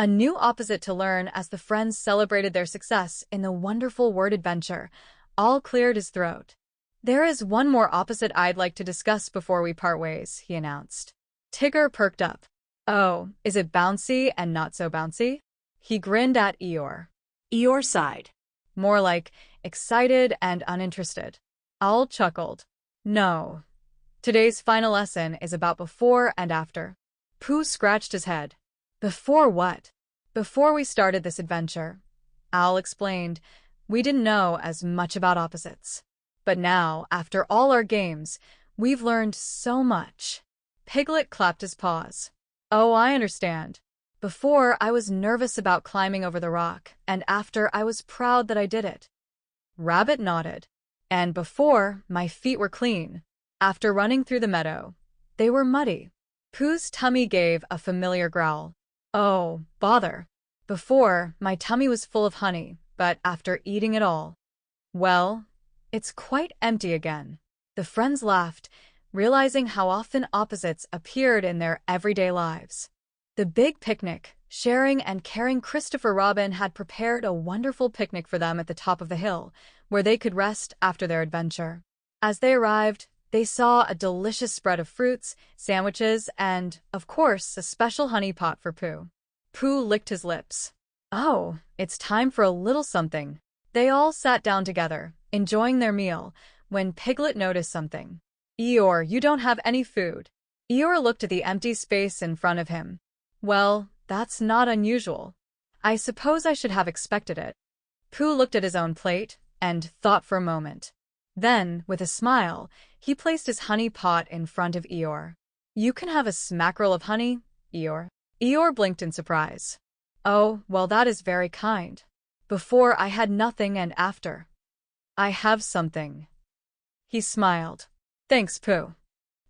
A new opposite to learn as the friends celebrated their success in the wonderful word adventure. All cleared his throat. "There is one more opposite I'd like to discuss before we part ways," he announced. Tigger perked up. "Oh, is it bouncy and not so bouncy?" He grinned at Eeyore. Eeyore sighed. More like excited and uninterested. Owl chuckled. "No. Today's final lesson is about before and after." Pooh scratched his head. "Before what?" "Before we started this adventure," Owl explained, "we didn't know as much about opposites. But now, after all our games, we've learned so much." Piglet clapped his paws. "Oh, I understand. Before, I was nervous about climbing over the rock, and after, I was proud that I did it." Rabbit nodded. "And before, my feet were clean. After running through the meadow, they were muddy." Pooh's tummy gave a familiar growl. "Oh, bother. Before, my tummy was full of honey, but after eating it all, well, it's quite empty again." The friends laughed, realizing how often opposites appeared in their everyday lives. The big picnic, sharing and caring. Christopher Robin had prepared a wonderful picnic for them at the top of the hill, where they could rest after their adventure. As they arrived, they saw a delicious spread of fruits, sandwiches, and, of course, a special honey pot for Pooh. Pooh licked his lips. "Oh, it's time for a little something." They all sat down together, enjoying their meal, when Piglet noticed something. "Eeyore, you don't have any food." Eeyore looked at the empty space in front of him. "Well, that's not unusual. I suppose I should have expected it." Pooh looked at his own plate and thought for a moment. Then, with a smile, he placed his honey pot in front of Eeyore. "You can have a smackerel of honey, Eeyore." Eeyore blinked in surprise. "Oh, well, that is very kind. Before I had nothing and after, I have something." He smiled. "Thanks, Pooh."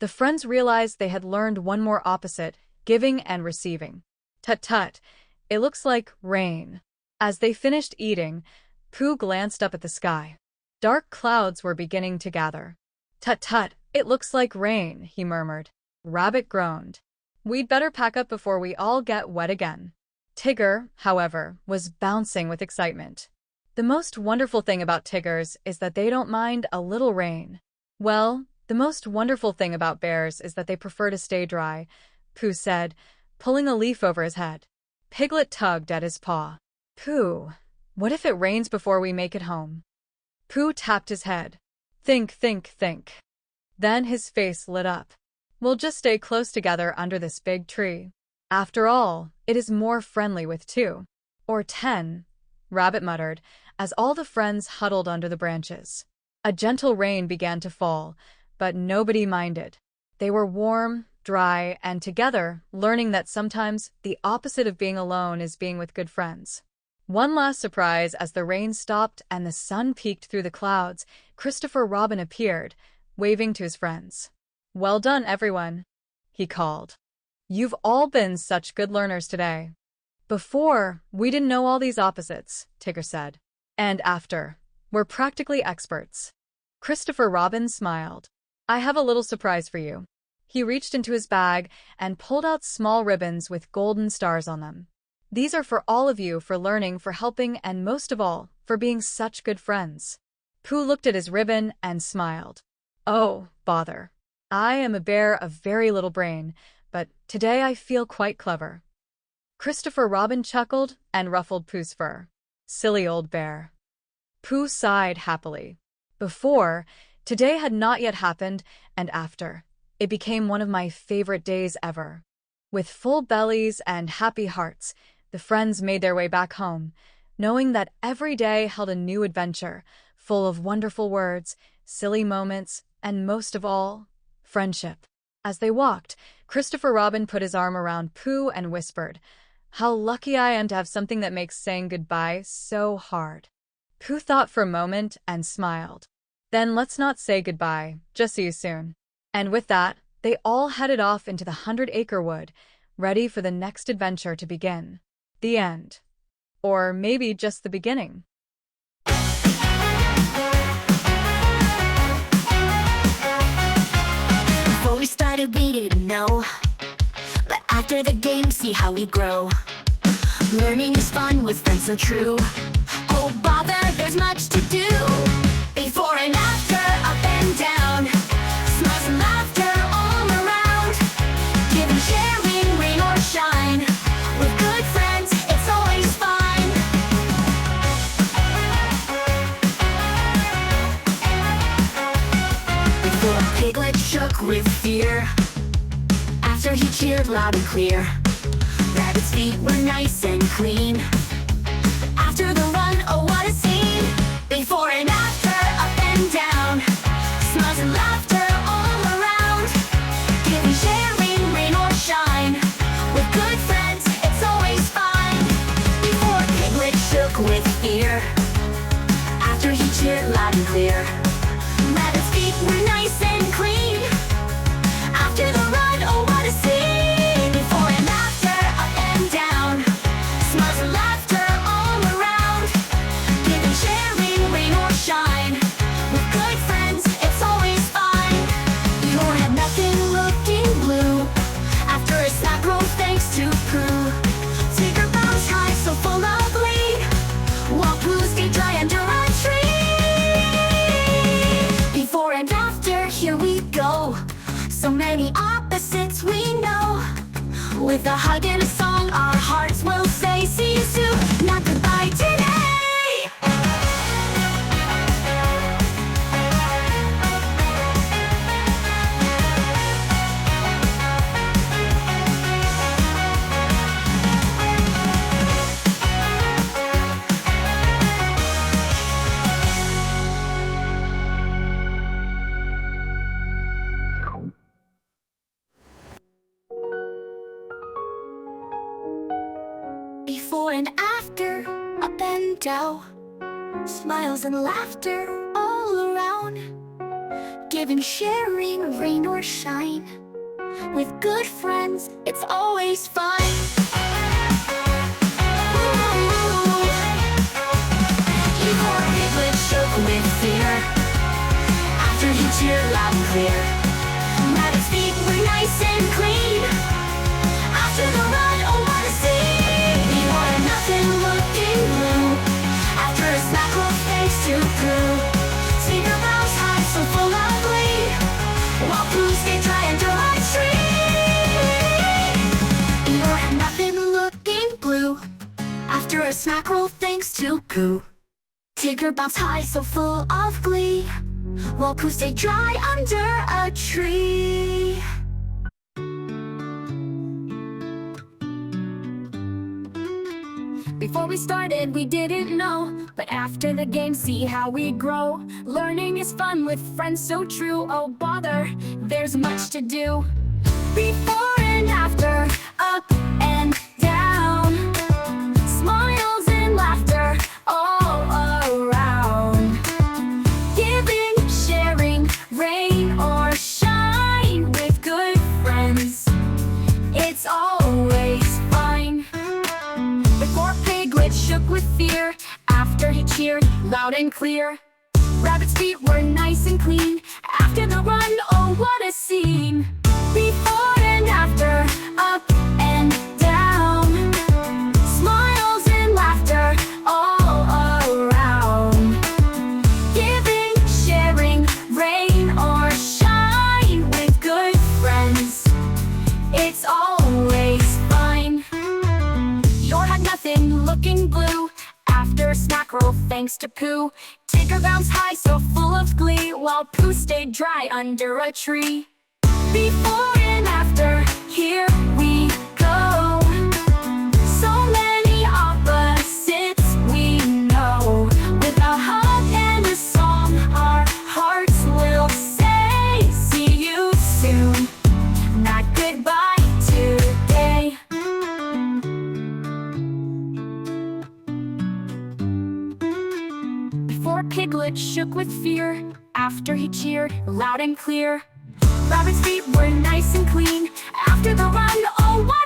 The friends realized they had learned one more opposite, giving and receiving. "Tut-tut, it looks like rain." As they finished eating, Pooh glanced up at the sky. Dark clouds were beginning to gather. "Tut-tut, it looks like rain," he murmured. Rabbit groaned. "We'd better pack up before we all get wet again." Tigger, however, was bouncing with excitement. The most wonderful thing about Tiggers is that they don't mind a little rain. "Well, the most wonderful thing about bears is that they prefer to stay dry," Pooh said, pulling a leaf over his head. Piglet tugged at his paw. "Pooh, what if it rains before we make it home?" Pooh tapped his head. Think, think, think. Then his face lit up. "We'll just stay close together under this big tree. After all, it is more friendly with 2 or 10, Rabbit muttered, as all the friends huddled under the branches. A gentle rain began to fall, but nobody minded. They were warm, dry, and together, learning that sometimes the opposite of being alone is being with good friends. One last surprise as the rain stopped and the sun peeked through the clouds, Christopher Robin appeared, waving to his friends. "Well done, everyone," he called. "You've all been such good learners today." "Before, we didn't know all these opposites," Tigger said. "And after, we're practically experts." Christopher Robin smiled. "I have a little surprise for you." He reached into his bag and pulled out small ribbons with golden stars on them. "These are for all of you, for learning, for helping, and most of all, for being such good friends." Pooh looked at his ribbon and smiled. "Oh, bother. I am a bear of very little brain, but today I feel quite clever." Christopher Robin chuckled and ruffled Pooh's fur. "Silly old bear." Pooh sighed happily. Before, today had not yet happened, and after, it became one of my favorite days ever. With full bellies and happy hearts, the friends made their way back home, knowing that every day held a new adventure, full of wonderful words, silly moments, and most of all, friendship. As they walked, Christopher Robin put his arm around Pooh and whispered, "How lucky I am to have something that makes saying goodbye so hard." Pooh thought for a moment and smiled. "Then let's not say goodbye, just see you soon." And with that, they all headed off into the 100-acre wood, ready for the next adventure to begin. The end. Or maybe just the beginning. Before we started, we didn't know, but after the game, see how we grow. Learning is fun with friends so true. Oh bother, there's much to do. Before and after, up and down. Smiles and laughter all around. Giving, sharing, rain or shine. With good friends, it's always fine. Before Piglet shook with fear, after he cheered loud and clear. Rabbit's feet were nice and clean. After the run, oh what a scene. Before and after, up and down. Smiles and laughter all around. Giving, sharing, rain or shine. With good friends, it's always fine. Before Piglet shook with fear, after he cheered loud and clear. Rabbit's feet were nice and clean. After the run, oh what a scene. Before and after, up and down. Smiles and laughter all around. Giving, sharing, rain or shine. With good friends, it's always fine. Eeyore had nothing looking blue. After a snack roll thanks to Pooh. Tigger bounced high so full of glee, while Pooh stayed dry under a tree. Before and after, here we go. So many opposites we know. With a hug and a song, our hearts will say, see you soon, not goodbye today. Before and after, up and down. Smiles and laughter all around. Giving, sharing, rain or shine. With good friends, it's always fine. Before Piglet shook with fear, after he cheered loud and clear. Rabbit's feet were nice and clean. After the run, oh what a scene. Before nothing looking blue. After a snack roll thanks to Pooh. Tigger bounced high so full of glee, while Pooh stayed dry under a tree. Eeyore had nothing looking blue. After a snack roll thanks to Pooh. Tigger bounced high so full of glee, while Pooh stayed dry under a tree. Before we started, we didn't know, but after the game, see how we grow. Learning is fun with friends so true. Oh bother, there's much to do. Before and after, up and down. Smiles and laughter all around. Giving, sharing, rain or shine. With good friends, it's always fine. Before Piglet shook with fear, after he cheered loud and clear. Rabbit's feet were nice and clean. After the run, oh what a scene. Before and after, up and down. Smiles and laughter all around. Giving, sharing, rain or shine. With good friends, it's always fine. Eeyore had nothing looking blue. After a snack roll thanks to Pooh. Tigger bounced high so full of glee, while Pooh stayed dry under a tree. Before and after, here we go. So many opposites we know. With a hug and a song, our hearts will say, see you soon, not goodbye today. Before Piglet shook with fear, after he cheered loud and clear. Rabbit's feet were nice and clean. After the run, oh what